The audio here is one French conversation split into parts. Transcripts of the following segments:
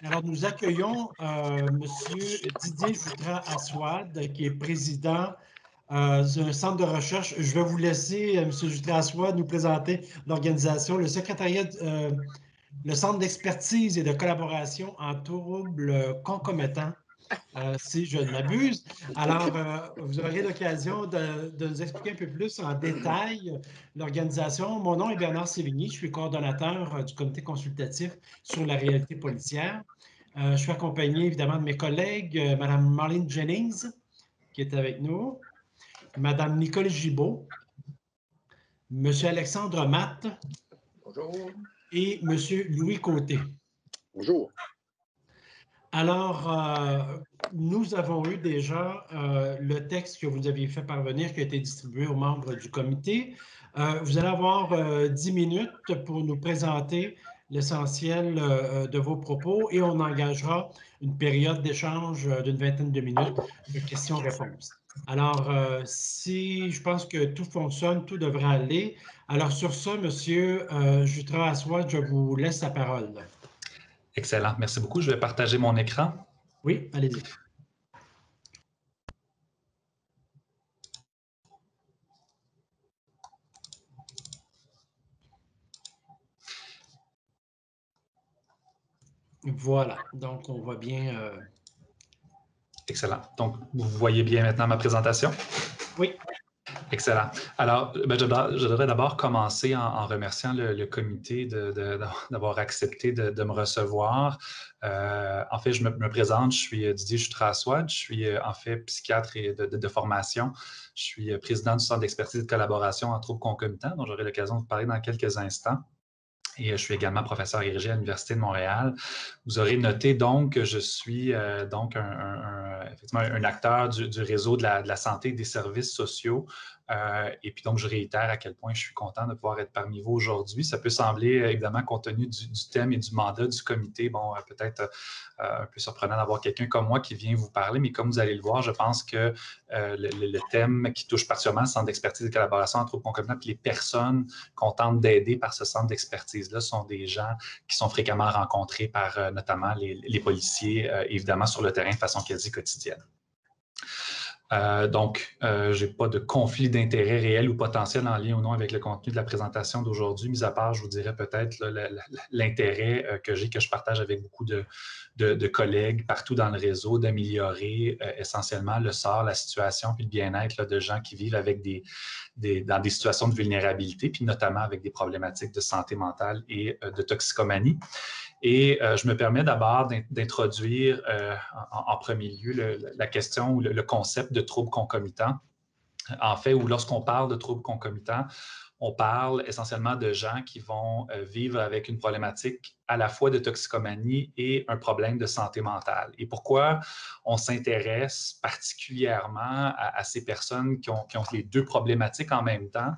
Alors, nous accueillons Monsieur Didier Jutras-Assouad, qui est président d'un centre de recherche. Je vais vous laisser, Monsieur Jutras-Assouad, nous présenter l'organisation, le secrétariat, le centre d'expertise et de collaboration en troubles concomitants, si je ne m'abuse. Alors, vous aurez l'occasion de nous expliquer un peu plus en détail l'organisation. Mon nom est Bernard Sévigny, je suis coordonnateur du comité consultatif sur la réalité policière. Je suis accompagné évidemment de mes collègues, Mme Marlene Jennings, qui est avec nous, Mme Nicole Gibault, M. Alexandre Matte. Bonjour. Et M. Louis Côté. Bonjour. Alors, nous avons eu déjà le texte que vous aviez fait parvenir, qui a été distribué aux membres du comité. Vous allez avoir 10 minutes pour nous présenter l'essentiel de vos propos et on engagera une période d'échange d'une vingtaine de minutes de questions-réponses. Alors, si je pense que tout fonctionne, tout devrait aller. Alors, sur ça, M. Jutras-Assouad, je vous laisse la parole. Excellent. Merci beaucoup. Je vais partager mon écran. Oui, allez-y. Voilà. Donc, on voit bien. Excellent. Donc, vous voyez bien maintenant ma présentation? Oui. Excellent. Alors, je devrais d'abord commencer en remerciant le comité d'avoir accepté de me recevoir. En fait, je me présente, je suis Didier Jutras-Assouad, je suis en fait psychiatre et de formation. Je suis président du Centre d'expertise et de collaboration en troubles concomitants, dont j'aurai l'occasion de vous parler dans quelques instants. Et je suis également professeur agrégé à l'Université de Montréal. Vous aurez noté donc que je suis donc effectivement un acteur du réseau de la santé et des services sociaux. Et puis donc, je réitère à quel point je suis content de pouvoir être parmi vous aujourd'hui. Ça peut sembler, évidemment, compte tenu du thème et du mandat du comité, bon, peut-être un peu surprenant d'avoir quelqu'un comme moi qui vient vous parler, mais comme vous allez le voir, je pense que le thème qui touche particulièrement le centre d'expertise et de collaboration en troubles concomitants, puis les personnes qu'on tente d'aider par ce centre d'expertise-là sont des gens qui sont fréquemment rencontrés par notamment les policiers, évidemment, sur le terrain de façon quasi quotidienne. Donc, je n'ai pas de conflit d'intérêt réel ou potentiel en lien ou non avec le contenu de la présentation d'aujourd'hui, mis à part, je vous dirais peut-être l'intérêt que j'ai, que je partage avec beaucoup de collègues partout dans le réseau, d'améliorer essentiellement le sort, la situation puis le bien-être de gens qui vivent avec dans des situations de vulnérabilité, puis notamment avec des problématiques de santé mentale et de toxicomanie. Et je me permets d'abord d'introduire en premier lieu la question ou le concept de troubles concomitants. En fait, où lorsqu'on parle de troubles concomitants, on parle essentiellement de gens qui vont vivre avec une problématique à la fois de toxicomanie et un problème de santé mentale. Et pourquoi on s'intéresse particulièrement à ces personnes qui ont les deux problématiques en même temps,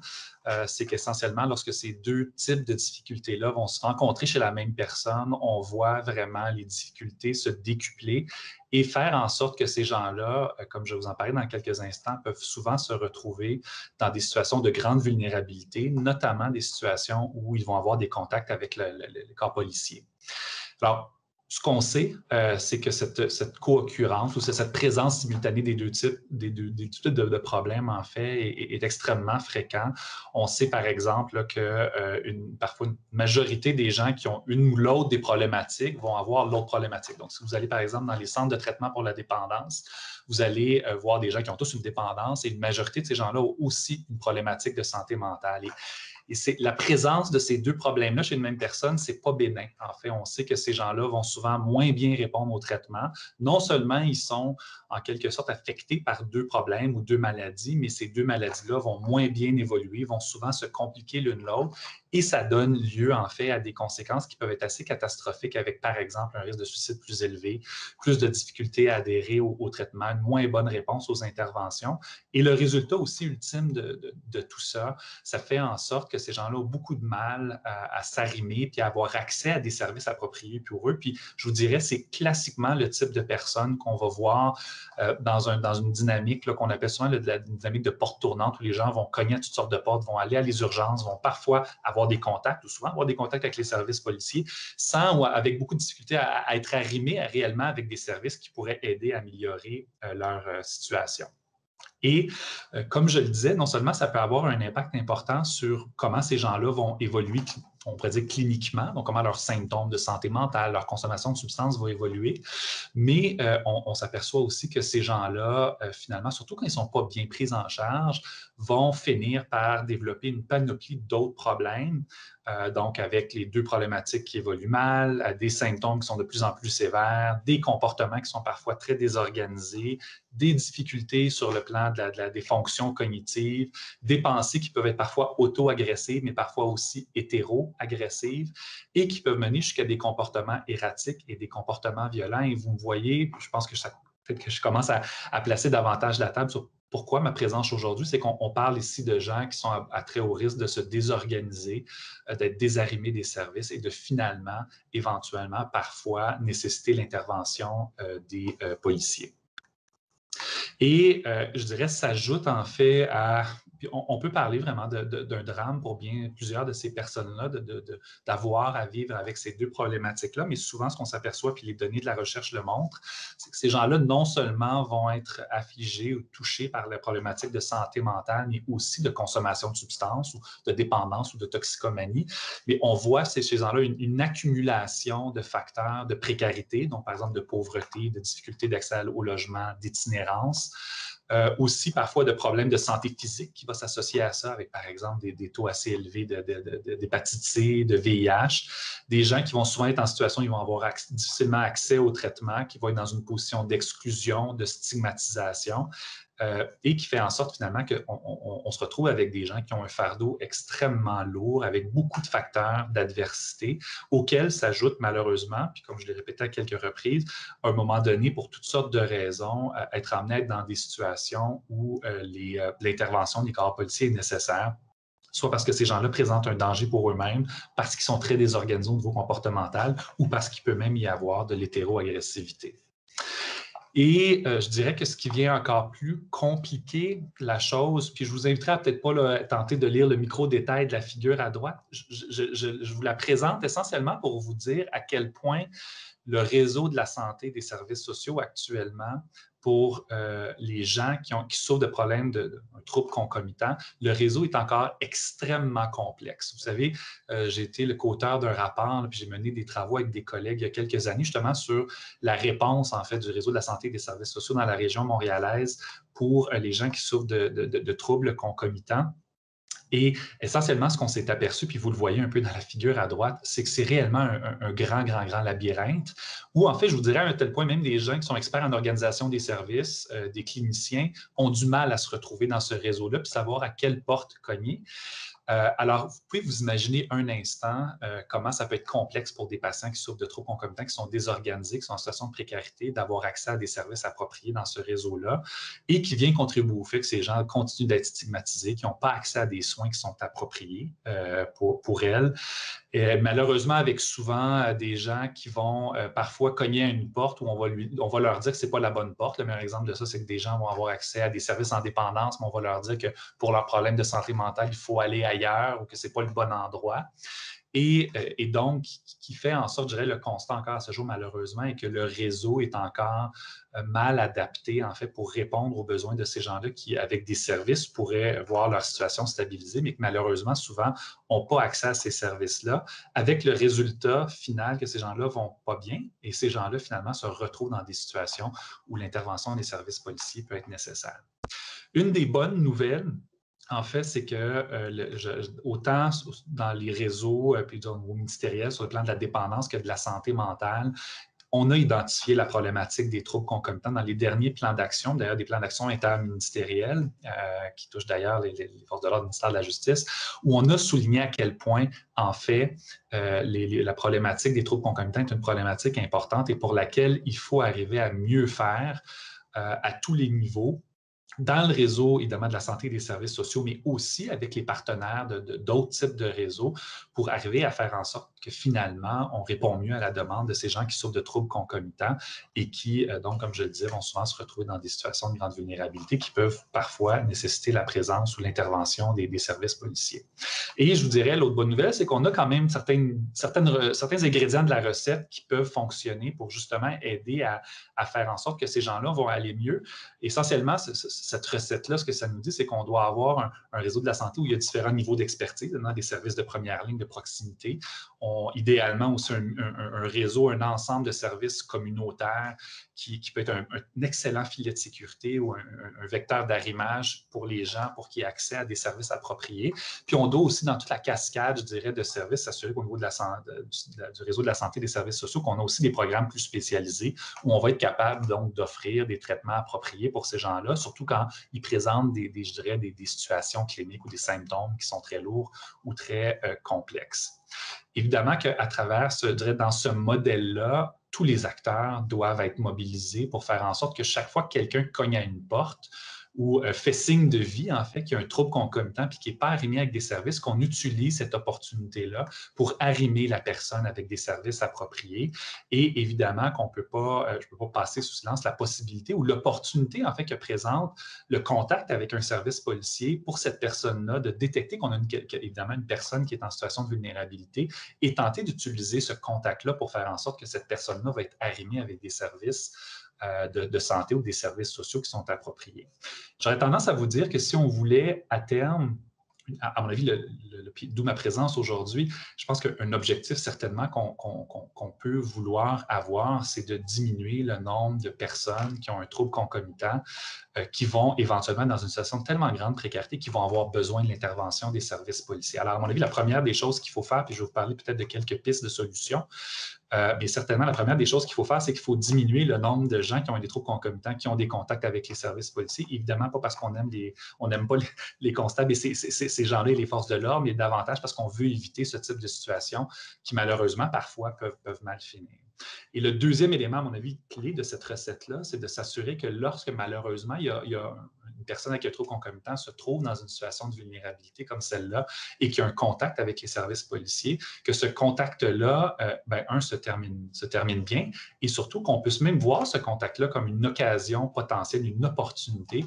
c'est qu'essentiellement, lorsque ces deux types de difficultés-là vont se rencontrer chez la même personne, on voit vraiment les difficultés se décupler et faire en sorte que ces gens-là, comme je vais vous en parler dans quelques instants, peuvent souvent se retrouver dans des situations de grande vulnérabilité, notamment des situations où ils vont avoir des contacts avec le corps policier. Alors, ce qu'on sait, c'est que cette co-occurrence ou cette présence simultanée des deux types de problèmes, en fait, est extrêmement fréquent. On sait, par exemple, là, que parfois une majorité des gens qui ont une ou l'autre des problématiques vont avoir l'autre problématique. Donc, si vous allez, par exemple, dans les centres de traitement pour la dépendance, vous allez voir des gens qui ont tous une dépendance et une majorité de ces gens-là ont aussi une problématique de santé mentale. Et c'est la présence de ces deux problèmes-là chez une même personne, c'est pas bénin. En fait, on sait que ces gens-là vont souvent moins bien répondre au traitement. Non seulement ils sont en quelque sorte affectés par deux problèmes ou deux maladies, mais ces deux maladies-là vont moins bien évoluer, vont souvent se compliquer l'une l'autre et ça donne lieu, en fait, à des conséquences qui peuvent être assez catastrophiques avec, par exemple, un risque de suicide plus élevé, plus de difficultés à adhérer au traitement, une moins bonne réponse aux interventions. Et le résultat aussi ultime de tout ça, ça fait en sorte que ces gens-là ont beaucoup de mal à s'arrimer puis à avoir accès à des services appropriés pour eux. Puis je vous dirais, c'est classiquement le type de personnes qu'on va voir dans une dynamique qu'on appelle souvent la dynamique de porte tournante, où les gens vont cogner à toutes sortes de portes, vont aller à les urgences, vont parfois avoir des contacts, ou souvent avoir des contacts avec les services policiers, sans ou avec beaucoup de difficulté à être arrimés réellement avec des services qui pourraient aider à améliorer leur situation. Et comme je le disais, non seulement ça peut avoir un impact important sur comment ces gens-là vont évoluer, on pourrait dire cliniquement, donc comment leurs symptômes de santé mentale, leur consommation de substances vont évoluer, mais on s'aperçoit aussi que ces gens-là, finalement, surtout quand ils ne sont pas bien pris en charge, vont finir par développer une panoplie d'autres problèmes, donc avec les deux problématiques qui évoluent mal, des symptômes qui sont de plus en plus sévères, des comportements qui sont parfois très désorganisés, des difficultés sur le plan des fonctions cognitives, des pensées qui peuvent être parfois auto-agressives, mais parfois aussi hétéro-agressives, et qui peuvent mener jusqu'à des comportements erratiques et des comportements violents. Et vous me voyez, je pense que peut-être que je commence à placer davantage la table sur pourquoi ma présence aujourd'hui, c'est qu'on parle ici de gens qui sont à très haut risque de se désorganiser, d'être désarrimés des services et de finalement, éventuellement, parfois, nécessiter l'intervention des policiers. Et je dirais, ça s'ajoute en fait à... On peut parler vraiment d'un drame pour plusieurs de ces personnes-là, d'avoir à vivre avec ces deux problématiques-là, mais souvent, ce qu'on s'aperçoit, puis les données de la recherche le montrent, c'est que ces gens-là, non seulement vont être affligés ou touchés par la problématique de santé mentale, mais aussi de consommation de substances ou de dépendance ou de toxicomanie, mais on voit chez ces gens-là une accumulation de facteurs de précarité, donc par exemple de pauvreté, de difficulté d'accès au logement, d'itinérance, aussi parfois de problèmes de santé physique qui va s'associer à ça, avec par exemple des taux assez élevés d'hépatite C, de VIH, des gens qui vont souvent être en situation, ils vont avoir difficilement accès au traitement, qui vont être dans une position d'exclusion, de stigmatisation, et qui fait en sorte finalement qu'on se retrouve avec des gens qui ont un fardeau extrêmement lourd, avec beaucoup de facteurs d'adversité, auxquels s'ajoute malheureusement, puis comme je l'ai répété à quelques reprises, à un moment donné, pour toutes sortes de raisons, être amené à être dans des situations où l'intervention des corps policiers est nécessaire, soit parce que ces gens-là présentent un danger pour eux-mêmes, parce qu'ils sont très désorganisés au niveau comportemental, ou parce qu'il peut même y avoir de l'hétéro-agressivité. Et je dirais que ce qui vient encore plus compliquer la chose, puis je vous inviterai à peut-être pas tenter de lire le micro-détail de la figure à droite, je vous la présente essentiellement pour vous dire à quel point le réseau de la santé des services sociaux actuellement, pour les gens qui souffrent de problèmes de troubles concomitants, le réseau est encore extrêmement complexe. Vous savez, j'ai été le co-auteur d'un rapport, puis j'ai mené des travaux avec des collègues il y a quelques années, justement sur la réponse, en fait, du réseau de la santé et des services sociaux dans la région montréalaise pour les gens qui souffrent de troubles concomitants. Et essentiellement, ce qu'on s'est aperçu, puis vous le voyez un peu dans la figure à droite, c'est que c'est réellement un grand labyrinthe, où en fait, je vous dirais à un tel point, même des gens qui sont experts en organisation des services, des cliniciens, ont du mal à se retrouver dans ce réseau-là, puis savoir à quelle porte cogner. Alors, vous pouvez vous imaginer un instant comment ça peut être complexe pour des patients qui souffrent de troubles concomitants, qui sont désorganisés, qui sont en situation de précarité, d'avoir accès à des services appropriés dans ce réseau-là et qui vient contribuer au fait que ces gens continuent d'être stigmatisés, qui n'ont pas accès à des soins qui sont appropriés pour elles. Et malheureusement, avec souvent des gens qui vont parfois cogner à une porte où on va leur dire que ce n'est pas la bonne porte. Le meilleur exemple de ça, c'est que des gens vont avoir accès à des services en dépendance, mais on va leur dire que pour leurs problèmes de santé mentale, il faut aller ailleurs ou que ce n'est pas le bon endroit. Et donc, qui fait en sorte, je dirais, le constat encore à ce jour, malheureusement, est que le réseau est encore mal adapté, en fait, pour répondre aux besoins de ces gens-là qui, avec des services, pourraient voir leur situation stabilisée, mais qui, malheureusement, souvent, n'ont pas accès à ces services-là, avec le résultat final que ces gens-là ne vont pas bien et ces gens-là, finalement, se retrouvent dans des situations où l'intervention des services policiers peut être nécessaire. Une des bonnes nouvelles, en fait, c'est que autant dans les réseaux puis au niveau ministériel, sur le plan de la dépendance que de la santé mentale, on a identifié la problématique des troubles concomitants dans les derniers plans d'action, d'ailleurs des plans d'action interministériels qui touchent d'ailleurs les forces de l'ordre du ministère de la Justice, où on a souligné à quel point, en fait, la problématique des troubles concomitants est une problématique importante et pour laquelle il faut arriver à mieux faire à tous les niveaux, dans le réseau, évidemment, de la santé et des services sociaux, mais aussi avec les partenaires d'autres types de réseaux pour arriver à faire en sorte que finalement, on répond mieux à la demande de ces gens qui souffrent de troubles concomitants et qui, donc, comme je le disais, vont souvent se retrouver dans des situations de grande vulnérabilité qui peuvent parfois nécessiter la présence ou l'intervention des services policiers. Et je vous dirais, l'autre bonne nouvelle, c'est qu'on a quand même certains ingrédients de la recette qui peuvent fonctionner pour justement aider à faire en sorte que ces gens-là vont aller mieux. Essentiellement, cette recette-là, ce que ça nous dit, c'est qu'on doit avoir un réseau de la santé où il y a différents niveaux d'expertise, des services de première ligne, de proximité. Idéalement aussi un réseau, un ensemble de services communautaires qui peut être un excellent filet de sécurité ou un vecteur d'arrimage pour les gens pour qu'ils aient accès à des services appropriés. Puis on doit aussi, dans toute la cascade, je dirais, de services, s'assurer qu'au niveau du réseau de la santé et des services sociaux, qu'on a aussi des programmes plus spécialisés où on va être capable donc d'offrir des traitements appropriés pour ces gens-là, surtout quand ils présentent des situations cliniques ou des symptômes qui sont très lourds ou très complexes. Évidemment qu'à travers, dans ce modèle-là, tous les acteurs doivent être mobilisés pour faire en sorte que chaque fois que quelqu'un cogne à une porte ou fait signe de vie, en fait, qu'il y a un trouble concomitant puis qui n'est pas arrimé avec des services, qu'on utilise cette opportunité-là pour arrimer la personne avec des services appropriés. Et évidemment qu'on je ne peux pas passer sous silence la possibilité ou l'opportunité, en fait, que présente le contact avec un service policier pour cette personne-là de détecter qu'on a évidemment une personne qui est en situation de vulnérabilité et tenter d'utiliser ce contact-là pour faire en sorte que cette personne-là va être arrimée avec des services de santé ou des services sociaux qui sont appropriés. J'aurais tendance à vous dire que si on voulait à terme, à mon avis, d'où ma présence aujourd'hui, je pense qu'un objectif certainement qu'on peut vouloir avoir, c'est de diminuer le nombre de personnes qui ont un trouble concomitant qui vont éventuellement dans une situation de tellement grande précarité qu'ils vont avoir besoin de l'intervention des services policiers. Alors, à mon avis, la première des choses qu'il faut faire, puis je vais vous parler peut-être de quelques pistes de solutions, mais certainement, la première des choses qu'il faut faire, c'est qu'il faut diminuer le nombre de gens qui ont des troubles concomitants, qui ont des contacts avec les services policiers. Évidemment, pas parce qu'on n'aime pas les constables et ces gens-là et les forces de l'ordre, mais davantage parce qu'on veut éviter ce type de situation qui, malheureusement, parfois peuvent mal finir. Et le deuxième élément, à mon avis, clé de cette recette-là, c'est de s'assurer que lorsque, malheureusement, il y a une personne avec un trouble concomitant se trouve dans une situation de vulnérabilité comme celle-là et qui a un contact avec les services policiers, que ce contact-là, se termine bien et surtout qu'on puisse même voir ce contact-là comme une occasion potentielle, une opportunité,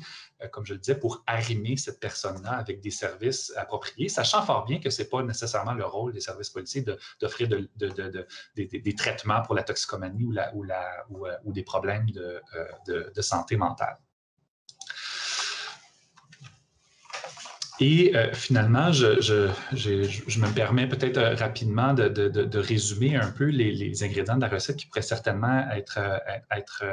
comme je le disais, pour arrimer cette personne-là avec des services appropriés, sachant fort bien que ce n'est pas nécessairement le rôle des services policiers d'offrir des traitements pour la toxicomanie ou des problèmes de santé mentale. Et finalement, je me permets peut-être rapidement de résumer un peu les ingrédients de la recette qui pourraient certainement être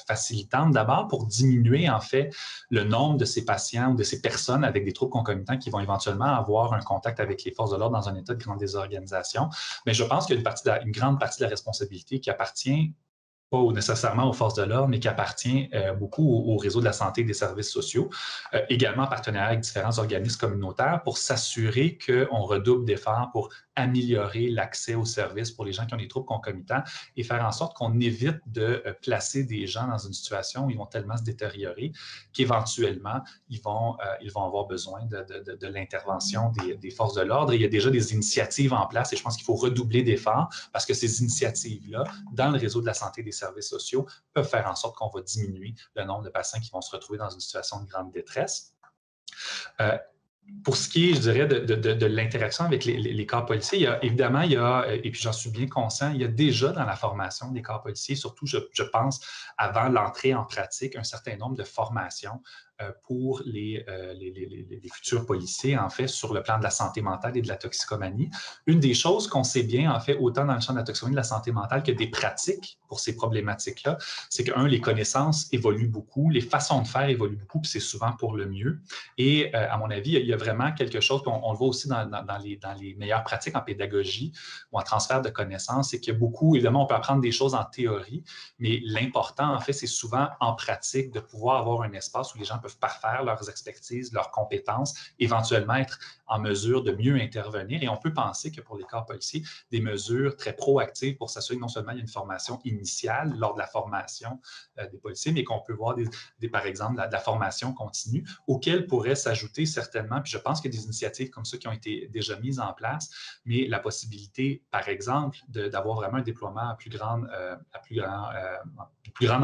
facilitantes. D'abord, pour diminuer en fait le nombre de ces patients ou de ces personnes avec des troubles concomitants qui vont éventuellement avoir un contact avec les forces de l'ordre dans un état de grande désorganisation. Mais je pense qu'il y a une grande partie de la responsabilité qui appartient pas nécessairement aux forces de l'ordre, mais qui appartient beaucoup au réseau de la santé et des services sociaux, également en partenariat avec différents organismes communautaires pour s'assurer qu'on redouble d'efforts pour améliorer l'accès aux services pour les gens qui ont des troubles concomitants et faire en sorte qu'on évite de placer des gens dans une situation où ils vont tellement se détériorer qu'éventuellement, ils vont avoir besoin de l'intervention des forces de l'ordre. Et il y a déjà des initiatives en place et je pense qu'il faut redoubler d'efforts parce que ces initiatives-là, dans le réseau de la santé et des services sociaux, peuvent faire en sorte qu'on va diminuer le nombre de patients qui vont se retrouver dans une situation de grande détresse. Pour ce qui est, je dirais, de l'interaction avec les corps policiers, évidemment, et puis j'en suis bien conscient, il y a déjà dans la formation des corps policiers, surtout, je pense, avant l'entrée en pratique, un certain nombre de formations pour les futurs policiers, en fait, sur le plan de la santé mentale et de la toxicomanie. Une des choses qu'on sait bien, en fait, autant dans le champ de la toxicomanie et de la santé mentale que des pratiques pour ces problématiques-là, c'est que, les connaissances évoluent beaucoup, les façons de faire évoluent beaucoup, puis c'est souvent pour le mieux. Et, à mon avis, il y a vraiment quelque chose, on le voit aussi dans les meilleures pratiques en pédagogie ou en transfert de connaissances, c'est qu'il y a beaucoup, évidemment, on peut apprendre des choses en théorie, mais l'important, en fait, c'est souvent en pratique de pouvoir avoir un espace où les gens peuvent peuvent parfaire leurs expertises, leurs compétences, éventuellement être en mesure de mieux intervenir. Et on peut penser que pour les corps policiers, des mesures très proactives pour s'assurer que non seulement il y a une formation initiale lors de la formation des policiers, mais qu'on peut voir par exemple de la formation continue, auxquelles pourrait s'ajouter certainement, puis je pense qu'il y a des initiatives comme ça qui ont été déjà mises en place, mais la possibilité, par exemple, d'avoir vraiment un déploiement à plus grande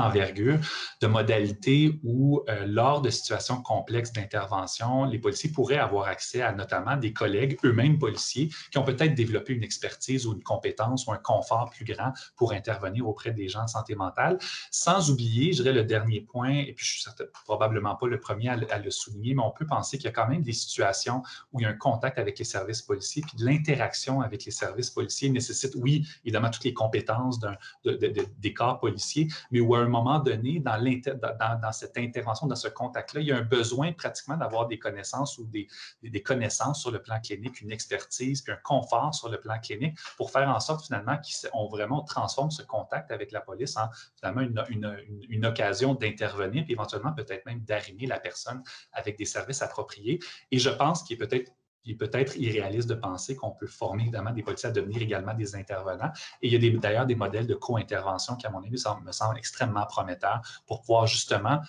envergure, de modalités où, lors de situations complexes d'intervention, les policiers pourraient avoir accès à notamment des collègues, eux-mêmes policiers, qui ont peut-être développé une expertise ou une compétence ou un confort plus grand pour intervenir auprès des gens de santé mentale. Sans oublier, je dirais, le dernier point, et puis je suis probablement pas le premier à le souligner, mais on peut penser qu'il y a quand même des situations où il y a un contact avec les services policiers, puis de l'interaction avec les services policiers nécessite, oui, évidemment, toutes les compétences des corps policiers, mais où à un moment donné, dans cette intervention, dans ce contact-là, il y a un besoin pratiquement d'avoir des connaissances ou des connaissances sur le plan clinique, une expertise, puis un confort sur le plan clinique pour faire en sorte finalement qu'on transforme ce contact avec la police en finalement une occasion d'intervenir, puis éventuellement peut-être même d'arrimer la personne avec des services appropriés. Et je pense qu'il est peut-être irréaliste de penser qu'on peut former évidemment des policiers à devenir également des intervenants. Et il y a d'ailleurs des modèles de co-intervention qui, à mon avis, me semblent extrêmement prometteurs pour pouvoir justement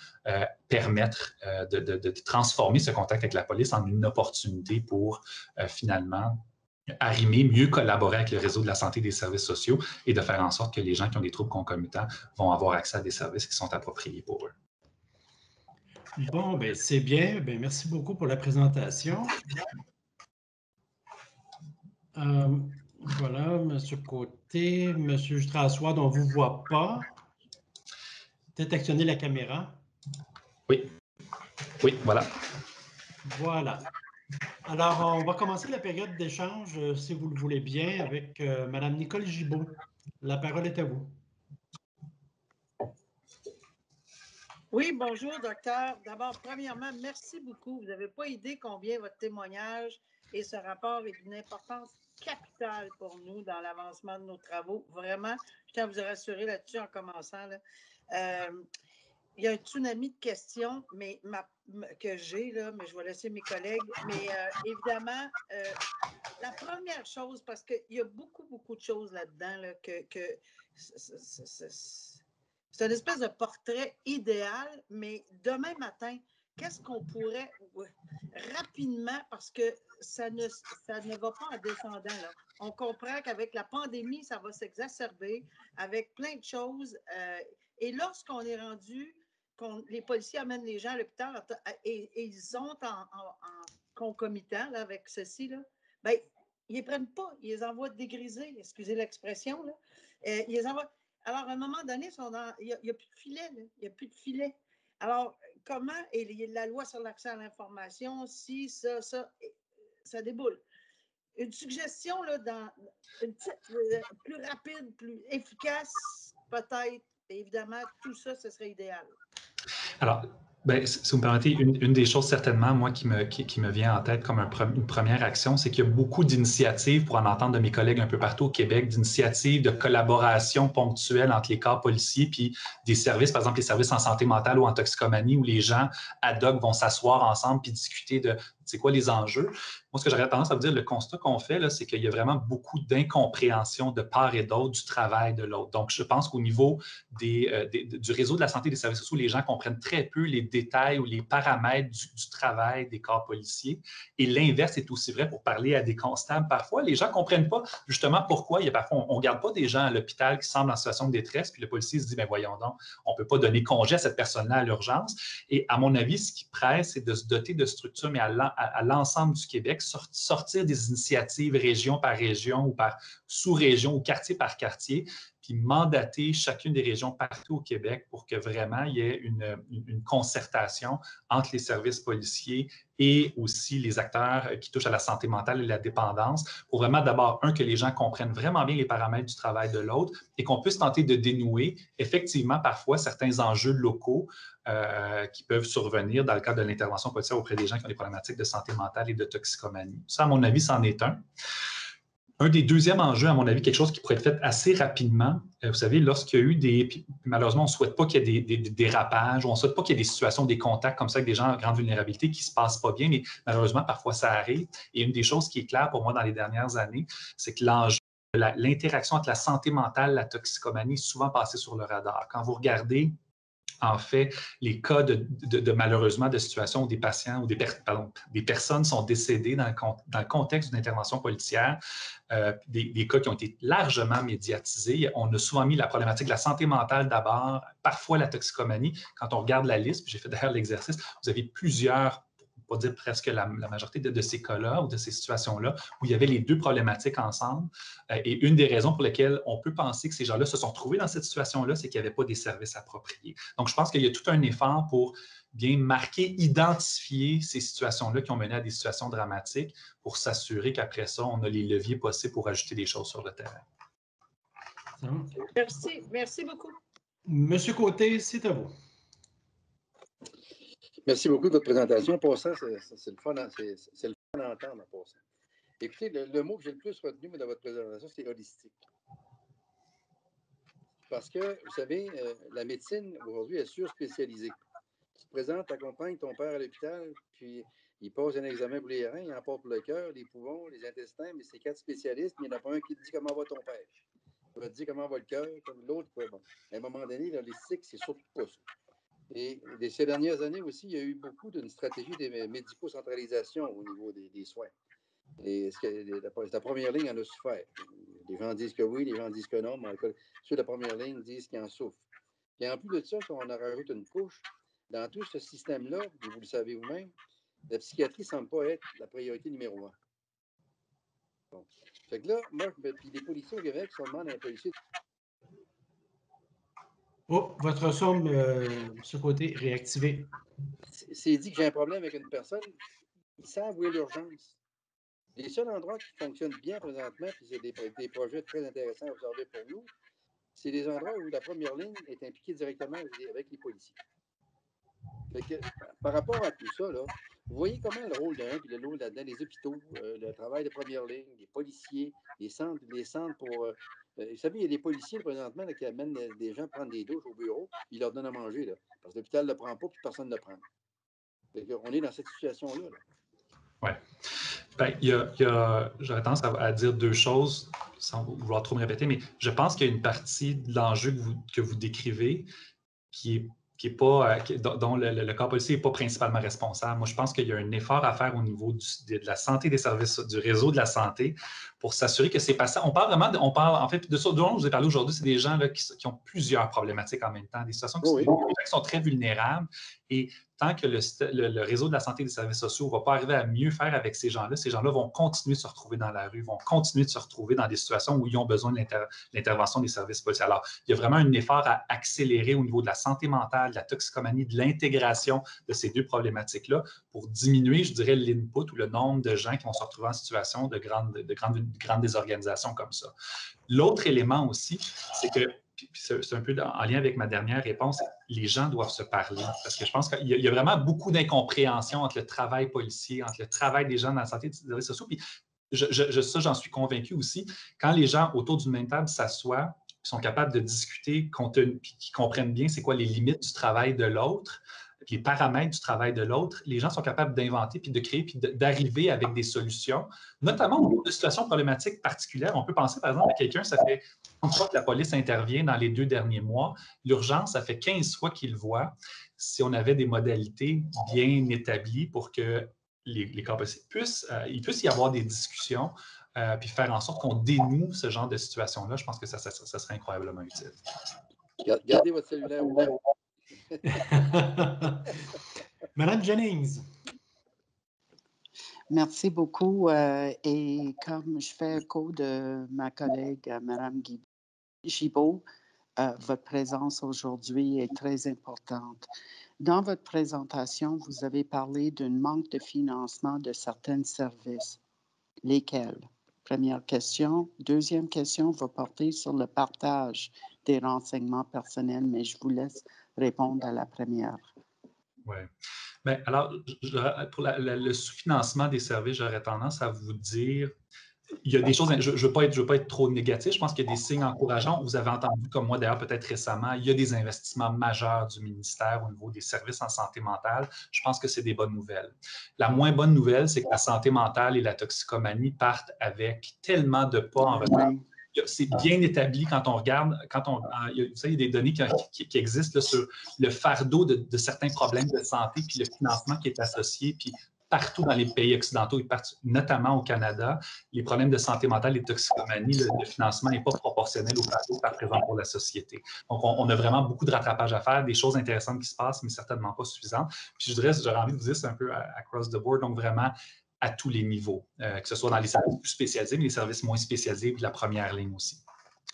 permettre de transformer ce contact avec la police en une opportunité pour finalement arrimer, mieux collaborer avec le réseau de la santé et des services sociaux et de faire en sorte que les gens qui ont des troubles concomitants vont avoir accès à des services qui sont appropriés pour eux. Bon, ben c'est bien. Ben, merci beaucoup pour la présentation. Voilà, M. Côté, M. Justra-Aswad, on ne vous voit pas. Peut-être actionner la caméra. Oui, voilà. Voilà. Alors, on va commencer la période d'échange, si vous le voulez bien, avec Mme Nicole Gibault. La parole est à vous. Oui, bonjour, docteur. D'abord, premièrement, merci beaucoup. Vous n'avez pas idée combien votre témoignage et ce rapport est d'une importance capitale pour nous dans l'avancement de nos travaux. Vraiment, je tiens à vous rassurer là-dessus en commençant. Là. Il y a un tsunami de questions que j'ai, mais je vais laisser mes collègues. Mais évidemment, la première chose, parce qu'il y a beaucoup de choses là-dedans que c'est une espèce de portrait idéal, mais demain matin, qu'est-ce qu'on pourrait rapidement, parce que ça ne va pas en descendant. Là. On comprend qu'avec la pandémie, ça va s'exacerber avec plein de choses. Et lorsqu'on est rendu, les policiers amènent les gens à l'hôpital et ils sont en concomitant là, avec ceci, là, ben, ils ne les prennent pas. Ils les envoient dégriser, excusez l'expression. Là. Ils les envoient... Alors, à un moment donné, il n'y a plus de filet. Là. Il n'y a plus de filet. Alors, comment, et la loi sur l'accès à l'information, si, ça déboule. Une suggestion, là, plus rapide, plus efficace, peut-être, évidemment, tout ça, ce serait idéal. Alors, si vous me permettez, une des choses certainement, moi, qui me vient en tête comme une première action, c'est qu'il y a beaucoup d'initiatives, pour en entendre de mes collègues un peu partout au Québec, d'initiatives de collaboration ponctuelle entre les corps policiers puis des services, par exemple les services en santé mentale ou en toxicomanie, où les gens ad hoc vont s'asseoir ensemble puis discuter de c'est quoi les enjeux. Moi, ce que j'aurais tendance à vous dire, le constat qu'on fait, là, c'est qu'il y a vraiment beaucoup d'incompréhension de part et d'autre du travail de l'autre. Donc, je pense qu'au niveau du réseau de la santé et des services sociaux, les gens comprennent très peu les détails ou les paramètres du travail des corps policiers. Et l'inverse est aussi vrai pour parler à des constables. Parfois, les gens ne comprennent pas justement pourquoi. Parfois, on ne garde pas des gens à l'hôpital qui semblent en situation de détresse, puis le policier se dit, bien voyons donc, on ne peut pas donner congé à cette personne-là à l'urgence. Et à mon avis, ce qui presse, c'est de se doter de structures, mais à l'ensemble du Québec, sortir des initiatives région par région ou par sous-région ou quartier par quartier, puis mandater chacune des régions partout au Québec pour que vraiment il y ait une concertation entre les services policiers et aussi les acteurs qui touchent à la santé mentale et la dépendance, pour vraiment d'abord, que les gens comprennent vraiment bien les paramètres du travail de l'autre et qu'on puisse tenter de dénouer effectivement parfois certains enjeux locaux qui peuvent survenir dans le cadre de l'intervention policière auprès des gens qui ont des problématiques de santé mentale et de toxicomanie. Ça, à mon avis, c'en est un. Un des deuxièmes enjeux, à mon avis, quelque chose qui pourrait être fait assez rapidement, vous savez, lorsqu'il y a eu des... Malheureusement, on ne souhaite pas qu'il y ait des dérapages, on ne souhaite pas qu'il y ait des situations, des contacts comme ça avec des gens en grande vulnérabilité qui ne se passent pas bien, mais malheureusement, parfois, ça arrive. Et une des choses qui est claire pour moi dans les dernières années, c'est que l'enjeu, l'interaction entre la santé mentale et la toxicomanie est souvent passée sur le radar. Quand vous regardez en fait, les cas malheureusement de situations où des patients ou des personnes sont décédées dans le contexte d'une intervention policière, des cas qui ont été largement médiatisés. On a souvent mis la problématique de la santé mentale d'abord, parfois la toxicomanie. Quand on regarde la liste, puis j'ai fait d'ailleurs l'exercice, vous avez plusieurs, pour pas dire presque la majorité de ces cas-là ou de ces situations-là, où il y avait les deux problématiques ensemble. Et une des raisons pour lesquelles on peut penser que ces gens-là se sont retrouvés dans cette situation-là, c'est qu'il n'y avait pas des services appropriés. Donc, je pense qu'il y a tout un effort pour bien marquer, identifier ces situations-là qui ont mené à des situations dramatiques pour s'assurer qu'après ça, on a les leviers possibles pour ajouter des choses sur le terrain. Merci beaucoup. Monsieur Côté, c'est à vous. Merci beaucoup de votre présentation. Pour ça, c'est le fun d'entendre pour ça. Écoutez, le mot que j'ai le plus retenu dans votre présentation, c'est holistique. Parce que, vous savez, la médecine, aujourd'hui, est surspécialisée. Tu te présentes, tu accompagnes ton père à l'hôpital, puis il pose un examen pour les reins, il en porte pour le cœur, les poumons, les intestins, mais c'est 4 spécialistes, mais il n'y en a pas un qui te dit comment va ton père. Il va te dire comment va le cœur, comme l'autre. Bon. À un moment donné, l'holistique, c'est surtout pas ça. Et ces dernières années aussi, il y a eu beaucoup d'une stratégie de médico-centralisation au niveau des soins. Et la première ligne en a souffert. Les gens disent que oui, les gens disent que non, mais en tout cas, ceux de la première ligne disent qu'ils en souffrent. Et en plus de ça, on en rajoute une couche. Dans tout ce système-là, vous le savez vous-même, la psychiatrie ne semble pas être la priorité numéro 1. Bon. Fait que là, moi, puis les policiers au Québec, si on demande à un policier. Oh, votre son, ce côté réactivé. C'est dit que j'ai un problème avec une personne, ils savent où est l'urgence. Les seuls endroits qui fonctionnent bien présentement, puis c'est des projets très intéressants à observer pour nous, c'est les endroits où la première ligne est impliquée directement avec les policiers. Fait que, par rapport à tout ça, là, vous voyez comment le rôle d'un, puis le rôle là-dedans, les hôpitaux, le travail de première ligne, les policiers, les centres pour... vous savez, il y a des policiers présentement là, qui amènent des gens prendre des douches au bureau, puis ils leur donnent à manger, là, parce que l'hôpital ne le prend pas, puis personne ne le prend. Fait que, on est dans cette situation-là. Là. Oui. Ben, j'aurais tendance à dire deux choses, sans vouloir trop me répéter, mais je pense qu'il y a une partie de l'enjeu que vous décrivez qui est pas, dont le corps policier n'est pas principalement responsable. Moi, je pense qu'il y a un effort à faire au niveau de la santé des services, du réseau de la santé, pour s'assurer que ces patients, en fait, de ce dont je vous ai parlé aujourd'hui, c'est des gens là, qui ont plusieurs problématiques en même temps, des situations qui sont très vulnérables. Et tant que le réseau de la santé et des services sociaux ne va pas arriver à mieux faire avec ces gens-là vont continuer de se retrouver dans la rue, vont continuer de se retrouver dans des situations où ils ont besoin de l'intervention des services policiers. Alors, il y a vraiment un effort à accélérer au niveau de la santé mentale, de la toxicomanie, de l'intégration de ces deux problématiques-là pour diminuer, je dirais, l'input ou le nombre de gens qui vont se retrouver en situation de grandes désorganisations comme ça. L'autre élément aussi, c'est que c'est un peu en lien avec ma dernière réponse, les gens doivent se parler. Parce que je pense qu'il y a vraiment beaucoup d'incompréhension entre le travail policier, entre le travail des gens dans la santé et les services sociaux. Puis ça, j'en suis convaincu aussi. Quand les gens autour d'une même table s'assoient, sont capables de discuter, puis qu'ils comprennent bien c'est quoi les limites du travail de l'autre, les paramètres du travail de l'autre, les gens sont capables d'inventer, puis de créer, puis d'arriver avec des solutions, notamment au niveau de situations problématiques particulières. On peut penser, par exemple, à quelqu'un, ça fait 30 fois que la police intervient dans les 2 derniers mois. L'urgence, ça fait 15 fois qu'il le voit. Si on avait des modalités bien établies pour que les corps policiers il puisse y avoir des discussions, puis faire en sorte qu'on dénoue ce genre de situation-là, je pense que ça serait incroyablement utile. Gardez votre cellulaire ouvert. Madame Jennings. Merci beaucoup. Et comme je fais écho de ma collègue, Mme Gibault, votre présence aujourd'hui est très importante. Dans votre présentation, vous avez parlé d'un manque de financement de certains services. Lesquels? Première question. Deuxième question va porter sur le partage des renseignements personnels, mais je vous laisse répondre à la première. Oui. Bien, alors, pour le sous-financement des services, j'aurais tendance à vous dire, Il y a des choses, je ne veux pas être trop négatif, je pense qu'il y a des signes encourageants. Vous avez entendu, comme moi d'ailleurs peut-être récemment, il y a des investissements majeurs du ministère au niveau des services en santé mentale. Je pense que c'est des bonnes nouvelles. La moins bonne nouvelle, c'est que la santé mentale et la toxicomanie partent avec tellement de pas en retard. C'est bien établi quand on regarde, vous savez, il y a des données qui existent là, sur le fardeau de certains problèmes de santé, puis le financement qui est associé, puis partout dans les pays occidentaux, et notamment au Canada, les problèmes de santé mentale et de toxicomanie, le financement n'est pas proportionnel au fardeau par présent pour la société. Donc, on a vraiment beaucoup de rattrapage à faire, des choses intéressantes qui se passent, mais certainement pas suffisantes. Puis je dirais, j'aurais envie de vous dire, c'est un peu across the board, donc vraiment à tous les niveaux, que ce soit dans les services plus spécialisés, mais les services moins spécialisés, puis la première ligne aussi.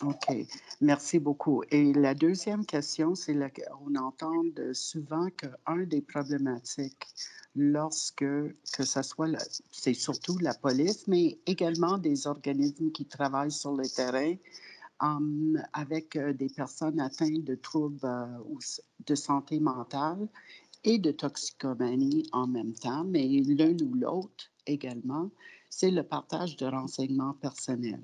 OK. Merci beaucoup. Et la deuxième question, c'est qu'on entend souvent qu'un des problématiques lorsque, que ce soit, c'est surtout la police, mais également des organismes qui travaillent sur le terrain avec des personnes atteintes de troubles de santé mentale et de toxicomanie en même temps, mais l'un ou l'autre également, c'est le partage de renseignements personnels.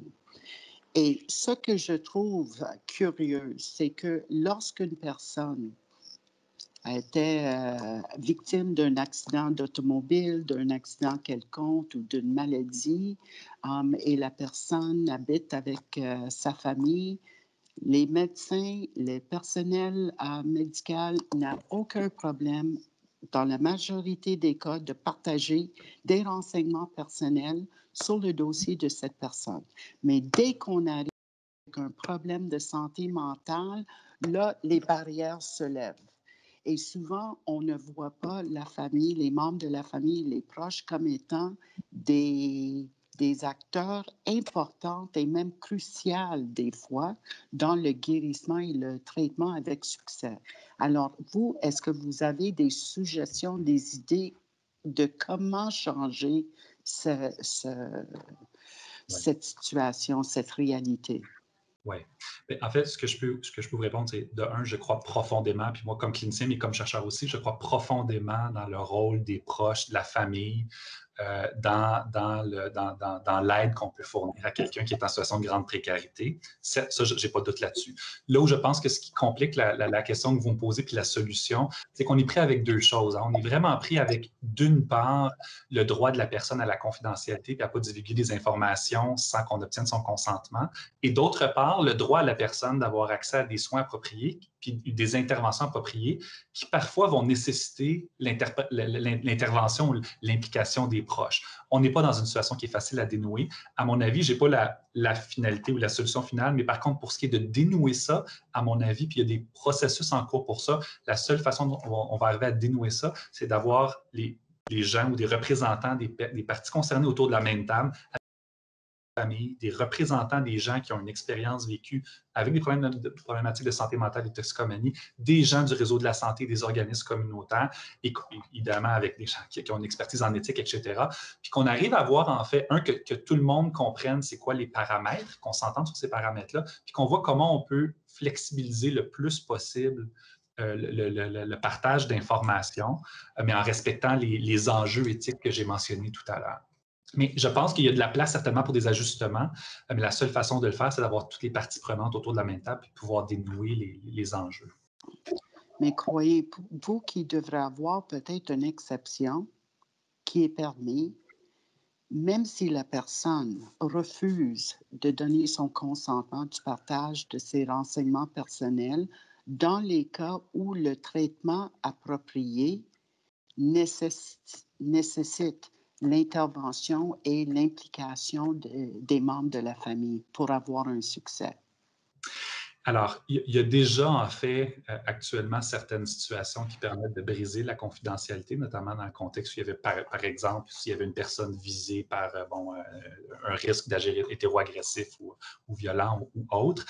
Et ce que je trouve curieux, c'est que lorsqu'une personne était victime d'un accident d'automobile, d'un accident quelconque ou d'une maladie, et la personne habite avec sa famille, les médecins, le personnel médical n'a aucun problème, dans la majorité des cas, de partager des renseignements personnels sur le dossier de cette personne. Mais dès qu'on arrive avec un problème de santé mentale, là, les barrières se lèvent. Et souvent, on ne voit pas la famille, les membres de la famille, les proches comme étant des acteurs importants et même cruciaux des fois dans le guérissement et le traitement avec succès. Alors, vous, est-ce que vous avez des suggestions, des idées de comment changer cette situation, cette réalité? Oui. En fait, ce que je peux vous répondre, c'est de un, je crois profondément, puis moi, comme clinicien, mais comme chercheur aussi, je crois profondément dans le rôle des proches, de la famille, dans l'aide qu'on peut fournir à quelqu'un qui est en situation de grande précarité. Ça, je n'ai pas de doute là-dessus. Là où je pense que ce qui complique la question que vous me posez, puis la solution, c'est qu'on est pris avec deux choses. Hein. On est vraiment pris avec, d'une part, le droit de la personne à la confidentialité, puis à ne pas divulguer des informations sans qu'on obtienne son consentement. Et d'autre part, le droit à la personne d'avoir accès à des soins appropriés, puis des interventions appropriées qui parfois vont nécessiter l'intervention ou l'implication des proches. On n'est pas dans une situation qui est facile à dénouer. À mon avis, je n'ai pas la finalité ou la solution finale, mais par contre, pour ce qui est de dénouer ça, à mon avis, puis il y a des processus en cours pour ça, la seule façon dont on va arriver à dénouer ça, c'est d'avoir les gens ou des représentants des parties concernées autour de la même table, famille, des représentants des gens qui ont une expérience vécue avec des problématiques de santé mentale et de toxicomanie, des gens du réseau de la santé, des organismes communautaires, et évidemment avec des gens qui ont une expertise en éthique, etc. Puis qu'on arrive à voir, en fait, que tout le monde comprenne c'est quoi les paramètres, qu'on s'entende sur ces paramètres-là, puis qu'on voit comment on peut flexibiliser le plus possible le partage d'informations, mais en respectant les enjeux éthiques que j'ai mentionnés tout à l'heure. Mais je pense qu'il y a de la place certainement pour des ajustements, mais la seule façon de le faire, c'est d'avoir toutes les parties prenantes autour de la même table et de pouvoir dénouer les enjeux. Mais croyez-vous qu'il devrait avoir peut-être une exception qui est permise, même si la personne refuse de donner son consentement du partage de ses renseignements personnels, dans les cas où le traitement approprié nécessite l'intervention et l'implication des membres de la famille pour avoir un succès? Alors, il y a déjà, en fait, actuellement, certaines situations qui permettent de briser la confidentialité, notamment dans le contexte où il y avait, par exemple, s'il y avait une personne visée par un risque d'agir hétéro-agressif ou violent ou autre.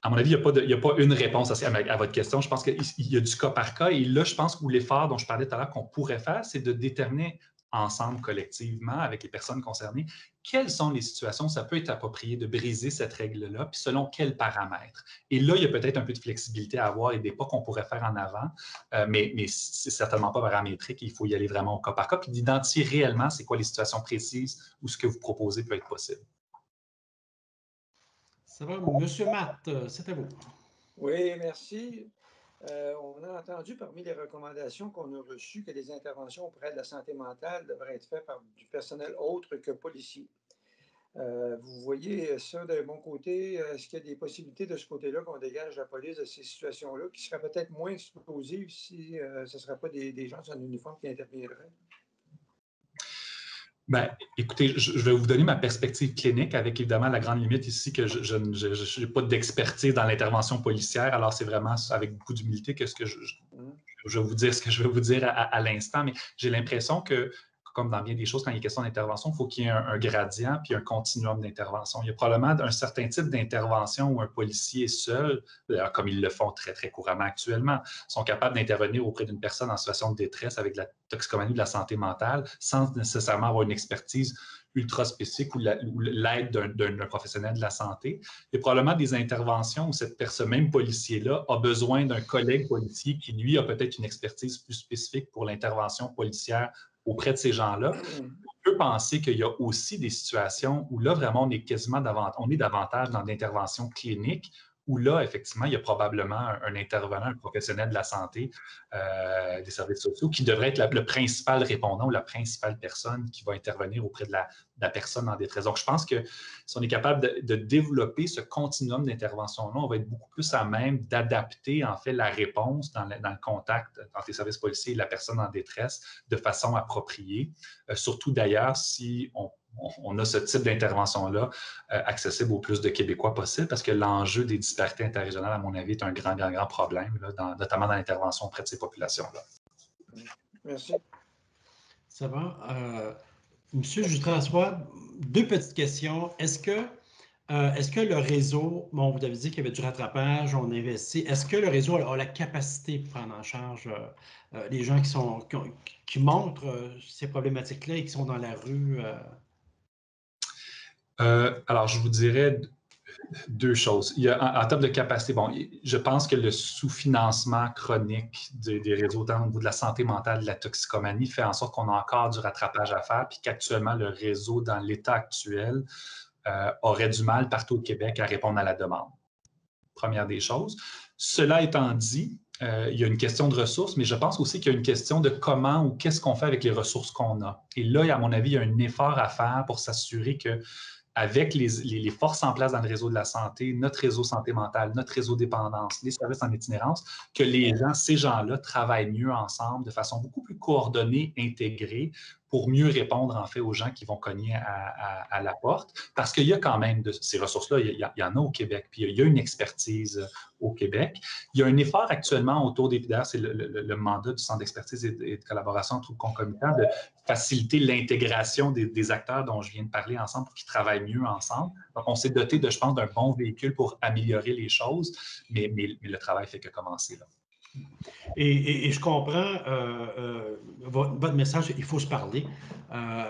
À mon avis, il n'y a pas une réponse à votre question. Je pense qu'il y a du cas par cas. Et là, je pense que l'effort dont je parlais tout à l'heure qu'on pourrait faire, c'est de déterminer ensemble, collectivement, avec les personnes concernées, quelles sont les situations où ça peut être approprié de briser cette règle-là, puis selon quels paramètres. Et là, il y a peut-être un peu de flexibilité à avoir et des pas qu'on pourrait faire en avant, mais c'est certainement pas paramétrique. Il faut y aller vraiment au cas par cas, puis d'identifier réellement c'est quoi les situations précises où ce que vous proposez peut être possible. Ça va, Monsieur Matt, c'est à vous. Oui, merci. On a entendu parmi les recommandations qu'on a reçues que les interventions auprès de la santé mentale devraient être faites par du personnel autre que policier. Vous voyez ça d'un bon côté? Est-ce qu'il y a des possibilités de ce côté-là qu'on dégage la police de ces situations-là qui seraient peut-être moins explosives si ce ne seraient pas des gens en uniforme qui interviendraient? Bien, écoutez, je vais vous donner ma perspective clinique avec évidemment la grande limite ici que je n'ai pas d'expertise dans l'intervention policière. Alors, c'est vraiment avec beaucoup d'humilité que je vais vous dire ce que je vais vous dire à l'instant. Mais j'ai l'impression que, comme dans bien des choses, quand il est question d'intervention, il faut qu'il y ait un gradient puis un continuum d'intervention. Il y a probablement un certain type d'intervention où un policier seul, comme ils le font très, très couramment actuellement, sont capables d'intervenir auprès d'une personne en situation de détresse avec de la toxicomanie ou de la santé mentale sans nécessairement avoir une expertise ultra spécifique ou l'aide d'un professionnel de la santé. Il y a probablement des interventions où ce même policier-là a besoin d'un collègue policier qui, lui, a peut-être une expertise plus spécifique pour l'intervention policière auprès de ces gens-là. On peut penser qu'il y a aussi des situations où là, vraiment, on est davantage dans l'intervention clinique, où là, effectivement, il y a probablement un intervenant, un professionnel de la santé, des services sociaux, qui devrait être le principal répondant ou la principale personne qui va intervenir auprès de la personne en détresse. Donc, je pense que si on est capable de développer ce continuum d'intervention-là, on va être beaucoup plus à même d'adapter, en fait, la réponse dans le contact entre les services policiers et la personne en détresse de façon appropriée. Surtout, d'ailleurs, si on a ce type d'intervention-là accessible au plus de Québécois possible, parce que l'enjeu des disparités interrégionales, à mon avis, est un grand problème, là, notamment dans l'intervention auprès de ces populations-là. Merci. Ça va. Monsieur Jutras-Roy, deux petites questions. Est-ce que le réseau, bon, vous avez dit qu'il y avait du rattrapage, on investit, est-ce que le réseau a la capacité de prendre en charge les gens qui montrent ces problématiques-là et qui sont dans la rue? Alors, je vous dirais deux choses. Il y a, en termes de capacité, bon, je pense que le sous-financement chronique des réseaux, tant au niveau de la santé mentale, de la toxicomanie, fait en sorte qu'on a encore du rattrapage à faire, puis qu'actuellement, le réseau, dans l'état actuel, aurait du mal partout au Québec à répondre à la demande. Première des choses. Cela étant dit, il y a une question de ressources, mais je pense aussi qu'il y a une question de comment ou qu'est-ce qu'on fait avec les ressources qu'on a. Et là, à mon avis, il y a un effort à faire pour s'assurer que avec les forces en place dans le réseau de la santé, notre réseau santé mentale, notre réseau dépendance, les services en itinérance, que ces gens-là travaillent mieux ensemble de façon beaucoup plus coordonnée, intégrée, pour mieux répondre en fait aux gens qui vont cogner à la porte. Parce qu'il y a quand même de ces ressources-là, il y en a au Québec, puis il y a une expertise au Québec. Il y a un effort actuellement autour des PIDR, c'est le mandat du Centre d'expertise et de collaboration entre concomitants, de faciliter l'intégration des acteurs dont je viens de parler ensemble pour qu'ils travaillent mieux ensemble. Donc, on s'est doté, je pense, d'un bon véhicule pour améliorer les choses, mais le travail fait que commencer là. Et je comprends votre message, il faut se parler.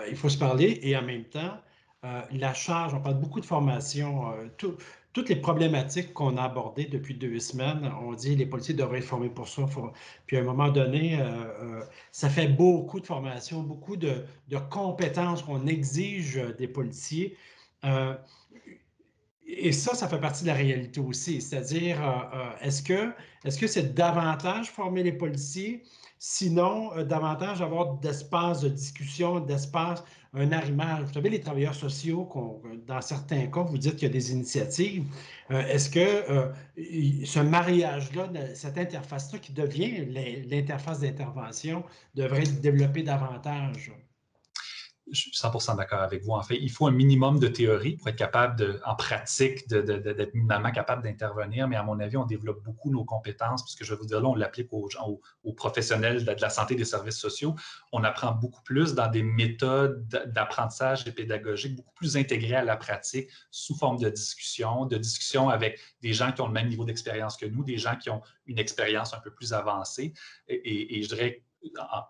Il faut se parler et en même temps, la charge, on parle beaucoup de formation, toutes les problématiques qu'on a abordées depuis 2 semaines, on dit les policiers devraient être formés pour ça. Puis à un moment donné, ça fait beaucoup de formation, beaucoup de compétences qu'on exige des policiers. Et ça fait partie de la réalité aussi. C'est-à-dire, est-ce que c'est davantage former les policiers, sinon davantage avoir d'espace de discussion, d'espace, un arrimage? Vous savez, les travailleurs sociaux, dans certains cas, vous dites qu'il y a des initiatives. Est-ce que ce mariage-là, cette interface-là qui devient l'interface d'intervention, devrait être développée davantage? Je suis 100% d'accord avec vous. En fait, il faut un minimum de théorie pour être capable, en pratique, d'être minimalement capable d'intervenir. Mais à mon avis, on développe beaucoup nos compétences, puisque je vais vous dire, là, on l'applique aux professionnels de la santé et des services sociaux. On apprend beaucoup plus dans des méthodes d'apprentissage et pédagogiques, beaucoup plus intégrées à la pratique, sous forme de discussion avec des gens qui ont le même niveau d'expérience que nous, des gens qui ont une expérience un peu plus avancée. Et je dirais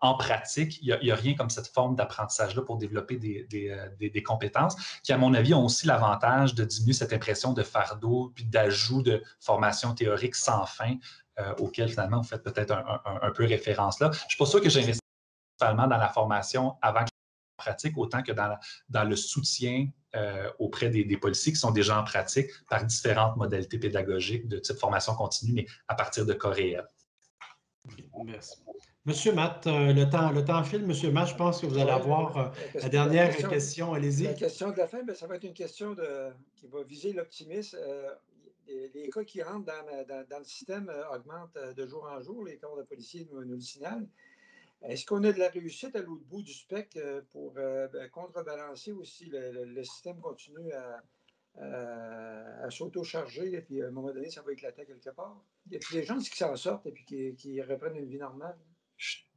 en pratique, il n'y a rien comme cette forme d'apprentissage-là pour développer des compétences qui, à mon avis, ont aussi l'avantage de diminuer cette impression de fardeau puis d'ajout de formation théorique sans fin auquel, finalement, vous faites peut-être un peu référence là. Je ne suis pas sûr que j'investis principalement dans la formation avant que je pratique, autant que dans le soutien auprès des policiers qui sont déjà en pratique par différentes modalités pédagogiques de type formation continue, mais à partir de cas réels. Merci. Monsieur Matt, le temps file. Monsieur Matt, je pense que vous allez avoir la dernière question. Allez-y. La question de la fin, ça va être une question qui va viser l'optimisme. Les cas qui rentrent dans le système augmentent de jour en jour. Les corps de policiers nous le signalent. Est-ce qu'on a de la réussite à l'autre bout du spectre pour contrebalancer aussi le système continue à s'auto-charger et puis à un moment donné, ça va éclater quelque part? Il y a des gens qui s'en sortent et puis qui reprennent une vie normale.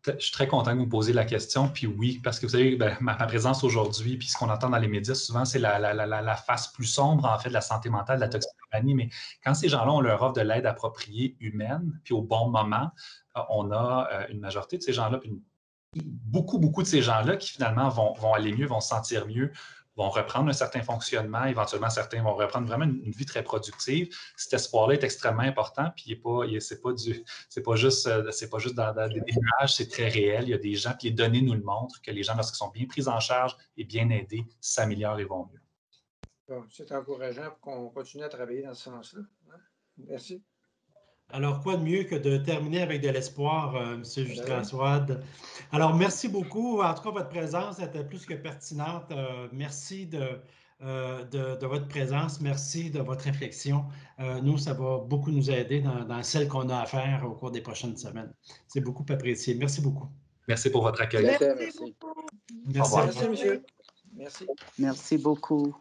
Je suis très content que vous me posiez la question, puis oui, parce que vous savez, ma présence aujourd'hui, puis ce qu'on entend dans les médias souvent, c'est la face plus sombre, en fait, de la santé mentale, de la toxicomanie, mais quand ces gens-là, on leur offre de l'aide appropriée humaine, puis au bon moment, on a une majorité de ces gens-là, puis beaucoup de ces gens-là qui finalement vont aller mieux, vont se sentir mieux, vont reprendre un certain fonctionnement, éventuellement certains vont reprendre vraiment une vie très productive. Cet espoir-là est extrêmement important, puis c'est pas juste dans des nuages, c'est très réel. Il y a des gens, puis les données nous le montrent, que les gens, lorsqu'ils sont bien pris en charge et bien aidés, s'améliorent et vont mieux. Bon, c'est encourageant pour qu'on continue à travailler dans ce sens-là. Hein? Merci. Alors, quoi de mieux que de terminer avec de l'espoir, M. Jutras-Wade? Alors, merci beaucoup. En tout cas, votre présence était plus que pertinente. Merci de votre présence. Merci de votre réflexion. Nous, ça va beaucoup nous aider dans celle qu'on a à faire au cours des prochaines semaines. C'est beaucoup apprécié. Merci beaucoup. Merci pour votre accueil. Merci. Beaucoup. Merci. Merci, monsieur. Merci. Merci beaucoup.